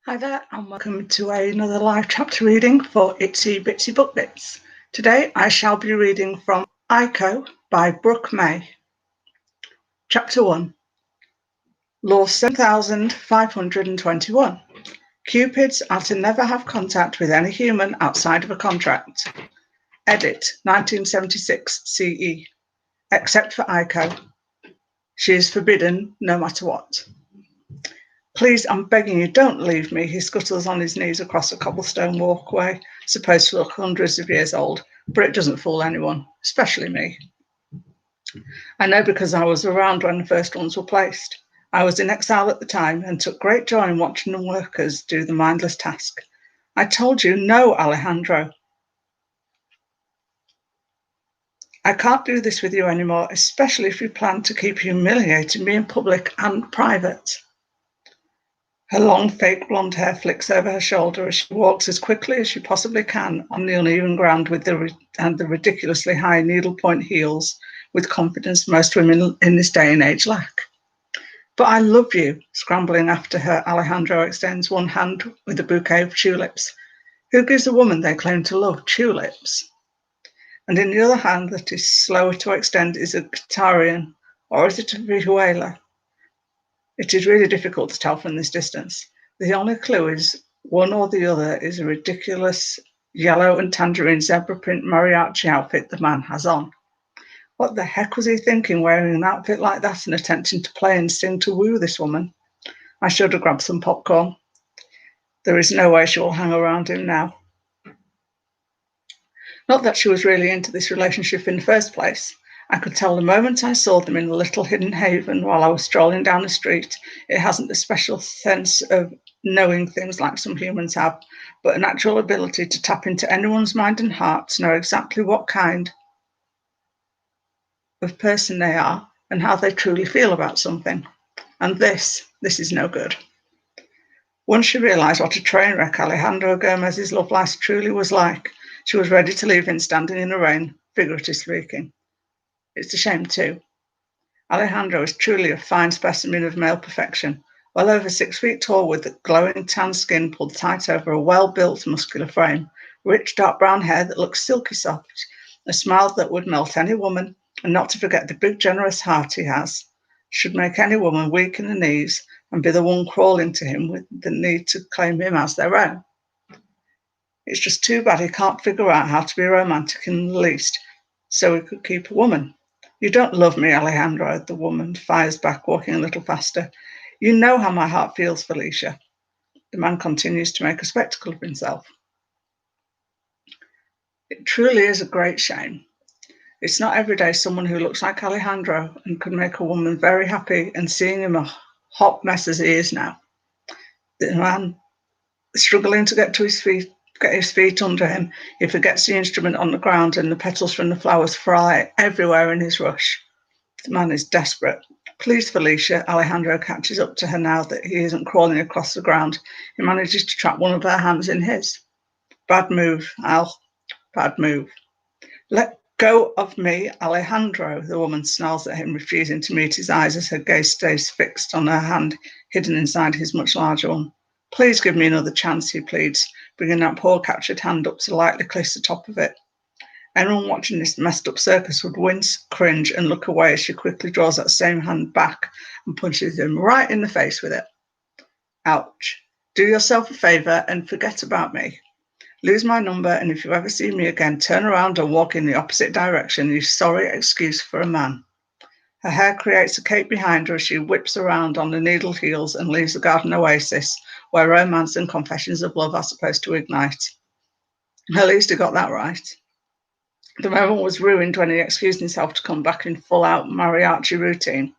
Hi there, and welcome to another live chapter reading for Itsy Bitsy Book Bits. Today I shall be reading from Aiko by Brooke May. Chapter 1. Law 7521. Cupids are to never have contact with any human outside of a contract. Edit 1976 CE. Except for Aiko. She is forbidden no matter what. Please, I'm begging you, don't leave me. He scuttles on his knees across a cobblestone walkway, supposed to look hundreds of years old, but it doesn't fool anyone, especially me. I know because I was around when the first ones were placed. I was in exile at the time and took great joy in watching the workers do the mindless task. I told you, no, Alejandro. I can't do this with you anymore, especially if you plan to keep humiliating me in public and private. Her long, fake blonde hair flicks over her shoulder as she walks as quickly as she possibly can on the uneven ground with the ridiculously high needlepoint heels with confidence most women in this day and age lack. But I love you. Scrambling after her, Alejandro extends one hand with a bouquet of tulips. Who gives a woman they claim to love tulips? And in the other hand that is slower to extend is a Guitarian, or is it a Vihuela? It is really difficult to tell from this distance. The only clue is one or the other is a ridiculous yellow and tangerine zebra print mariachi outfit the man has on. What the heck was he thinking wearing an outfit like that and attempting to play and sing to woo this woman? I should have grabbed some popcorn. There is no way she will hang around him now. Not that she was really into this relationship in the first place. I could tell the moment I saw them in the little hidden haven while I was strolling down the street. It hasn't the special sense of knowing things like some humans have, but a natural ability to tap into anyone's mind and heart to know exactly what kind of person they are and how they truly feel about something. And this is no good. Once she realised what a train wreck Alejandro Gomez's love life truly was like, she was ready to leave him standing in the rain, figuratively speaking. It's a shame too. Alejandro is truly a fine specimen of male perfection, well over 6 feet tall with a glowing tan skin pulled tight over a well-built muscular frame, rich dark brown hair that looks silky soft, a smile that would melt any woman, and not to forget the big generous heart he has, should make any woman weak in the knees and be the one crawling to him with the need to claim him as their own. It's just too bad he can't figure out how to be romantic in the least, so he could keep a woman. You don't love me, Alejandro, the woman fires back, walking a little faster. You know how my heart feels, Felicia. The man continues to make a spectacle of himself. It truly is a great shame. It's not every day someone who looks like Alejandro and could make a woman very happy, and seeing him a hot mess as he is now. The man struggling to get his feet under him, he forgets the instrument on the ground and the petals from the flowers fly everywhere in his rush. The man is desperate. Please, Felicia, Alejandro catches up to her now that he isn't crawling across the ground. He manages to trap one of her hands in his. Bad move, Al. Bad move. Let go of me, Alejandro, the woman snarls at him, refusing to meet his eyes as her gaze stays fixed on her hand hidden inside his much larger one. Please give me another chance, he pleads, bringing that poor captured hand up to lightly kiss the top of it. Anyone watching this messed up circus would wince, cringe, and look away as she quickly draws that same hand back and punches him right in the face with it. Ouch. Do yourself a favour and forget about me. Lose my number, and if you ever see me again, turn around and walk in the opposite direction, you sorry excuse for a man. Her hair creates a cape behind her as she whips around on the needle heels and leaves the garden oasis where romance and confessions of love are supposed to ignite. At least he got that right. The moment was ruined when he excused himself to come back in full-out mariachi routine.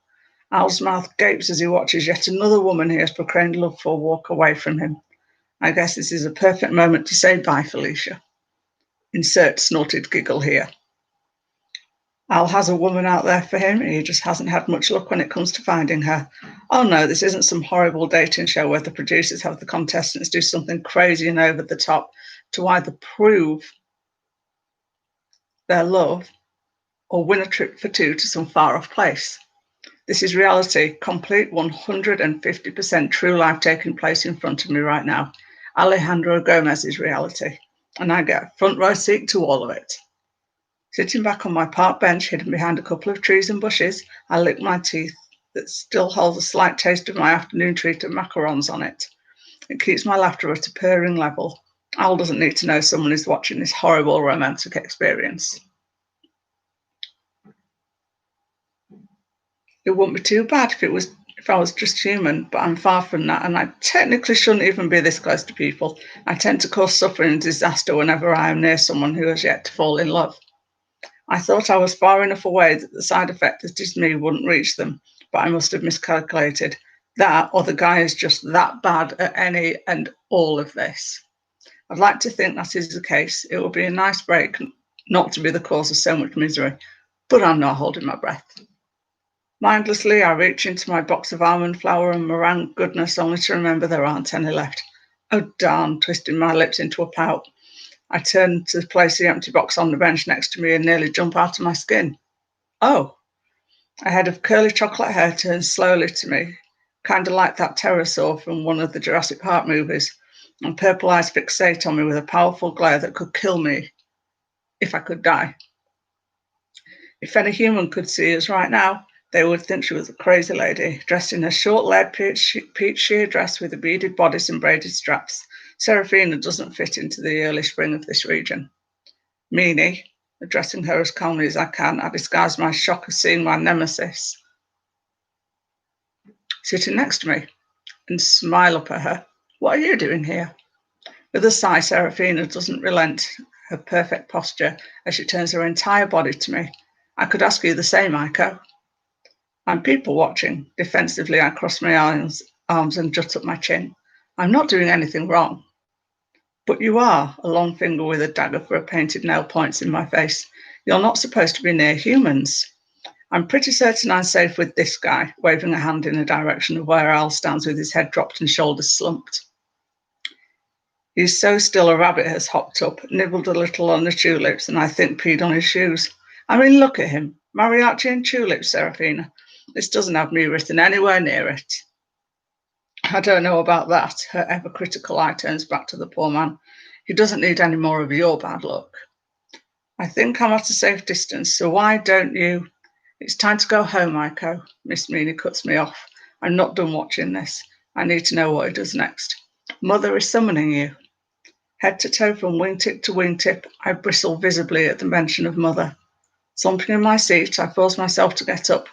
Al's mouth gapes as he watches yet another woman he has proclaimed love for walk away from him. I guess this is a perfect moment to say bye, Felicia. Insert snorted giggle here. Al has a woman out there for him, and he just hasn't had much luck when it comes to finding her. Oh no, this isn't some horrible dating show where the producers have the contestants do something crazy and over the top to either prove their love or win a trip for two to some far-off place. This is reality, complete 150% true life taking place in front of me right now. Alejandro Gomez's reality, and I get a front row seat to all of it. Sitting back on my park bench, hidden behind a couple of trees and bushes, I lick my teeth that still hold a slight taste of my afternoon treat of macarons on it. It keeps my laughter at a purring level. Al doesn't need to know someone is watching this horrible romantic experience. It wouldn't be too bad if I was just human, but I'm far from that, and I technically shouldn't even be this close to people. I tend to cause suffering and disaster whenever I am near someone who has yet to fall in love. I thought I was far enough away that the side effect that is me wouldn't reach them, but I must have miscalculated. That, or the guy is just that bad at any and all of this. I'd like to think that is the case. It would be a nice break not to be the cause of so much misery, but I'm not holding my breath. Mindlessly, I reach into my box of almond flour and meringue goodness, only to remember there aren't any left. Oh, darn, twisting my lips into a pout. I turn to place the empty box on the bench next to me and nearly jump out of my skin. Oh, a head of curly chocolate hair turns slowly to me, kind of like that pterosaur from one of the Jurassic Park movies, and purple eyes fixate on me with a powerful glare that could kill me if I could die. If any human could see us right now, they would think she was a crazy lady, dressed in a short-legged peach sheer dress with a beaded bodice and braided straps. Serafina doesn't fit into the early spring of this region. Meanie, addressing her as calmly as I can, I disguise my shock of seeing my nemesis sitting next to me and smile up at her. What are you doing here? With a sigh, Serafina doesn't relent her perfect posture as she turns her entire body to me. I could ask you the same, Aiko. I'm people watching. Defensively, I cross my arms and jut up my chin. I'm not doing anything wrong. But you are, a long finger with a dagger for a painted nail points in my face. You're not supposed to be near humans. I'm pretty certain I'm safe with this guy, waving a hand in the direction of where Al stands with his head dropped and shoulders slumped. He's so still a rabbit has hopped up, nibbled a little on the tulips, and I think peed on his shoes. I mean, look at him. Mariachi and tulips, Serafina. This doesn't have me written anywhere near it. I don't know about that. Her ever-critical eye turns back to the poor man. He doesn't need any more of your bad luck. I think I'm at a safe distance, so why don't you... It's time to go home, Aiko. Miss Meany cuts me off. I'm not done watching this. I need to know what he does next. Mother is summoning you. Head to toe from wingtip to wingtip, I bristle visibly at the mention of Mother. Slumping in my seat, I force myself to get up.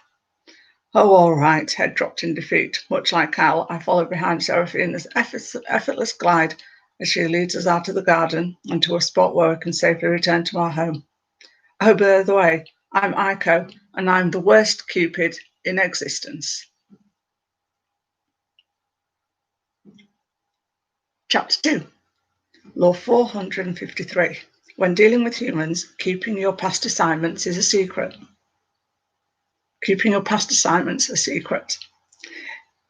Oh, all right, head dropped in defeat. Much like Al, I follow behind Serafina's effortless glide as she leads us out of the garden and to a spot where we can safely return to our home. Oh, by the way, I'm Aiko, and I'm the worst Cupid in existence. Chapter 2. Law 453. When dealing with humans, keeping your past assignments is a secret. Keeping your past assignments a secret.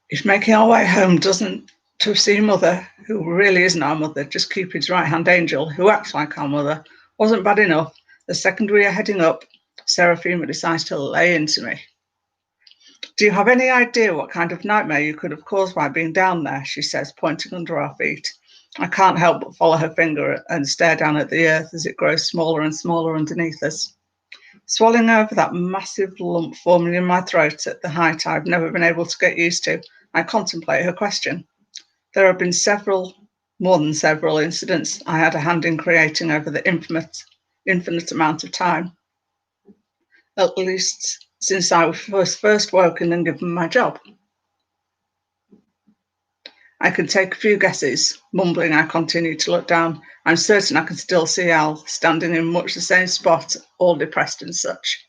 If making our way home doesn't to see Mother, who really isn't our mother, just Cupid's right-hand angel, who acts like our mother, wasn't bad enough, the second we are heading up, Serafina decides to lay into me. Do you have any idea what kind of nightmare you could have caused by being down there? She says, pointing under our feet. I can't help but follow her finger and stare down at the earth as it grows smaller and smaller underneath us. Swallowing over that massive lump forming in my throat at the height I've never been able to get used to, I contemplate her question. There have been more than several incidents I had a hand in creating over the infinite amount of time. At least since I was first woken and given my job. I can take a few guesses. Mumbling, I continue to look down. I'm certain I can still see Al, standing in much the same spot, all depressed and such.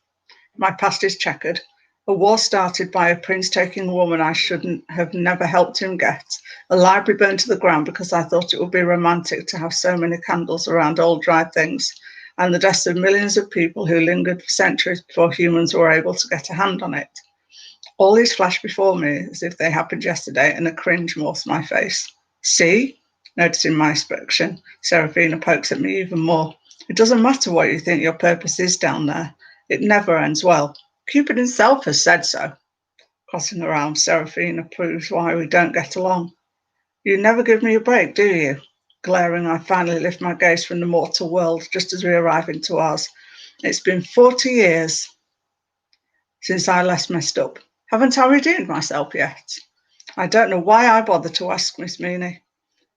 My past is checkered. A war started by a prince-taking woman I shouldn't have never helped him get. A library burned to the ground because I thought it would be romantic to have so many candles around old dried things. And the deaths of millions of people who lingered for centuries before humans were able to get a hand on it. All these flash before me as if they happened yesterday, and a cringe morphs my face. See? Noticing my expression, Serafina pokes at me even more. It doesn't matter what you think your purpose is down there. It never ends well. Cupid himself has said so. Crossing her arms, Serafina proves why we don't get along. You never give me a break, do you? Glaring, I finally lift my gaze from the mortal world just as we arrive into ours. It's been 40 years since I last messed up. Haven't I redeemed myself yet? I don't know why I bother to ask Miss Meany.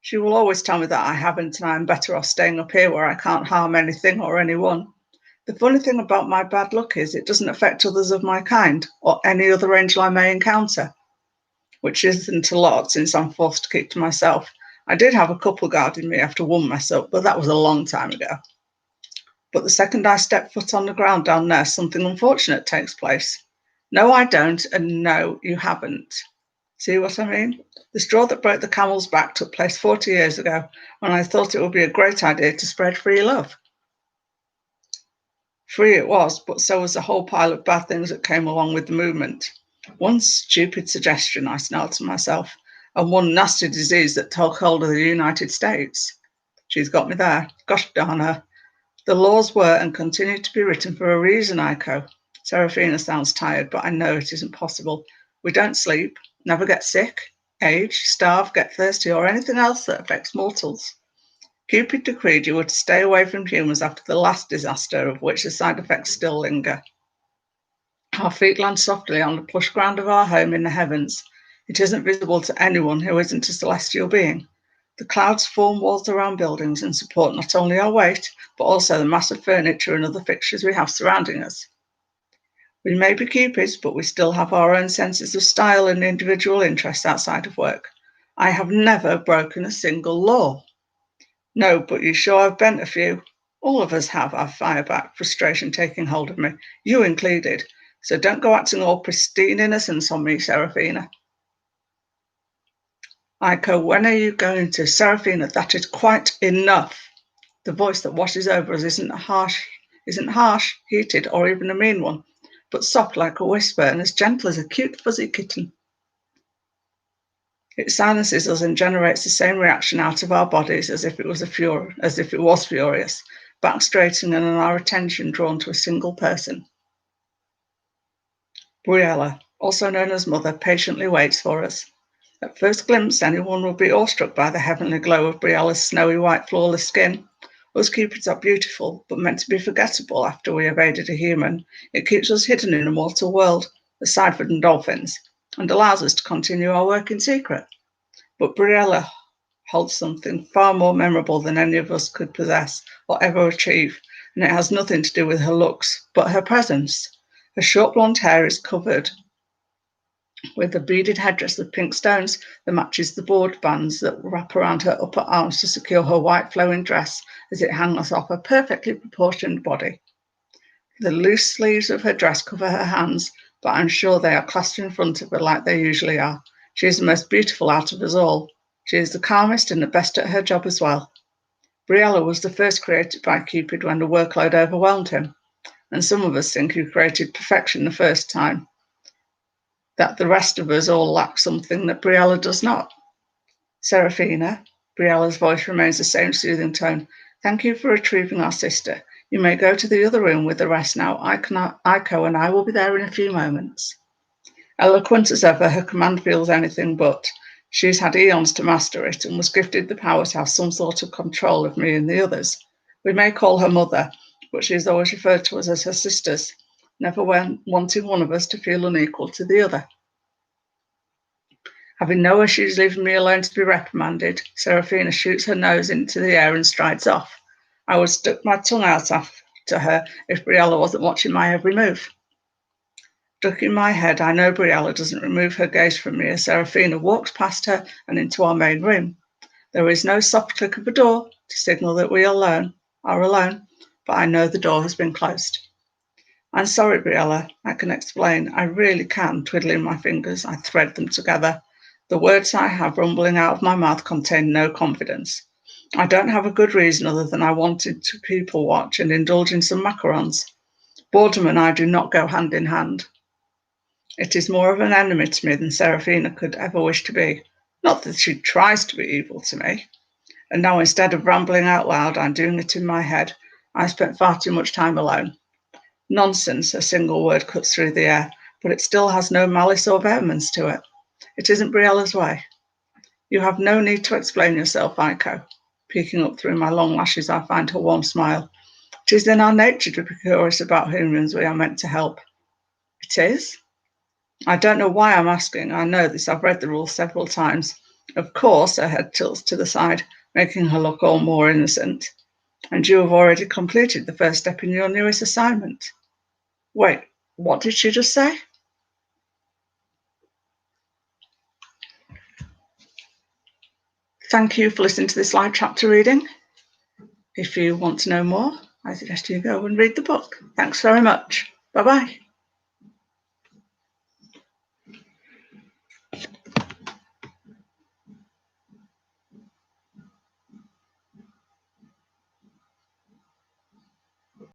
She will always tell me that I haven't, and I am better off staying up here where I can't harm anything or anyone. The funny thing about my bad luck is it doesn't affect others of my kind or any other angel I may encounter, which isn't a lot since I'm forced to keep to myself. I did have a couple guarding me after one mess up, but that was a long time ago. But the second I step foot on the ground down there, something unfortunate takes place. No, I don't, and no, you haven't. See what I mean? The straw that broke the camel's back took place 40 years ago when I thought it would be a great idea to spread free love. Free it was, but so was the whole pile of bad things that came along with the movement. One stupid suggestion, I snarled to myself, and one nasty disease that took hold of the United States. She's got me there. Gosh darn her. The laws were and continue to be written for a reason, Aiko. Serafina sounds tired, but I know it isn't possible. We don't sleep, never get sick, age, starve, get thirsty, or anything else that affects mortals. Cupid decreed you were to stay away from humans after the last disaster, of which the side effects still linger. Our feet land softly on the plush ground of our home in the heavens. It isn't visible to anyone who isn't a celestial being. The clouds form walls around buildings and support not only our weight, but also the massive furniture and other fixtures we have surrounding us. We may be cupids, but we still have our own senses of style and individual interests outside of work. I have never broken a single law. No, but you sure I've bent a few. All of us have, I fire back, frustration taking hold of me, you included. So don't go acting all pristine innocence on me, Serafina. Aiko, when are you going to? Serafina, that is quite enough. The voice that washes over us isn't harsh, heated, or even a mean one, but soft like a whisper and as gentle as a cute fuzzy kitten. It silences us and generates the same reaction out of our bodies as if it was furious, back straightening and our attention drawn to a single person. Briella, also known as Mother, patiently waits for us. At first glimpse, anyone will be awestruck by the heavenly glow of Briella's snowy white, flawless skin. Us cupids are beautiful, but meant to be forgettable after we have aided a human. It keeps us hidden in a mortal world, aside from dolphins, and allows us to continue our work in secret. But Briella holds something far more memorable than any of us could possess or ever achieve, and it has nothing to do with her looks, but her presence. Her short blonde hair is covered with a beaded headdress of pink stones that matches the board bands that wrap around her upper arms to secure her white flowing dress as it hangs off her perfectly proportioned body. The loose sleeves of her dress cover her hands, but I'm sure they are clasped in front of her like they usually are. She is the most beautiful out of us all. She is the calmest and the best at her job as well. Briella was the first created by Cupid when the workload overwhelmed him, and some of us think he created perfection the first time, that the rest of us all lack something that Briella does not. Serafina, Briella's voice remains the same soothing tone. Thank you for retrieving our sister. You may go to the other room with the rest now. Aiko and I will be there in a few moments. Eloquent as ever, her command feels anything but. She's had eons to master it and was gifted the power to have some sort of control of me and the others. We may call her mother, but she has always referred to us as her sisters, never wanting one of us to feel unequal to the other. Having no issues leaving me alone to be reprimanded, Serafina shoots her nose into the air and strides off. I would stick my tongue out after her if Briella wasn't watching my every move. Ducking my head, I know Briella doesn't remove her gaze from me as Serafina walks past her and into our main room. There is no soft click of a door to signal that we are alone, but I know the door has been closed. I'm sorry, Briella, I can explain. I really can, twiddling my fingers. I thread them together. The words I have rumbling out of my mouth contain no confidence. I don't have a good reason other than I wanted to people watch and indulge in some macarons. Boredom and I do not go hand in hand. It is more of an enemy to me than Serafina could ever wish to be. Not that she tries to be evil to me. And now instead of rambling out loud, I'm doing it in my head. I spent far too much time alone. Nonsense, a single word cuts through the air. but it still has no malice or vehemence to it. It isn't Briella's way. You have no need to explain yourself, Aiko. Peeking up through my long lashes, I find her warm smile. It is in our nature to be curious about humans we are meant to help. It is? I don't know why I'm asking. I know this. I've read the rules several times. Of course, her head tilts to the side, making her look all more innocent. And you have already completed the first step in your newest assignment. Wait, what did she just say? Thank you for listening to this live chapter reading. If you want to know more, I suggest you go and read the book. Thanks very much. Bye-bye.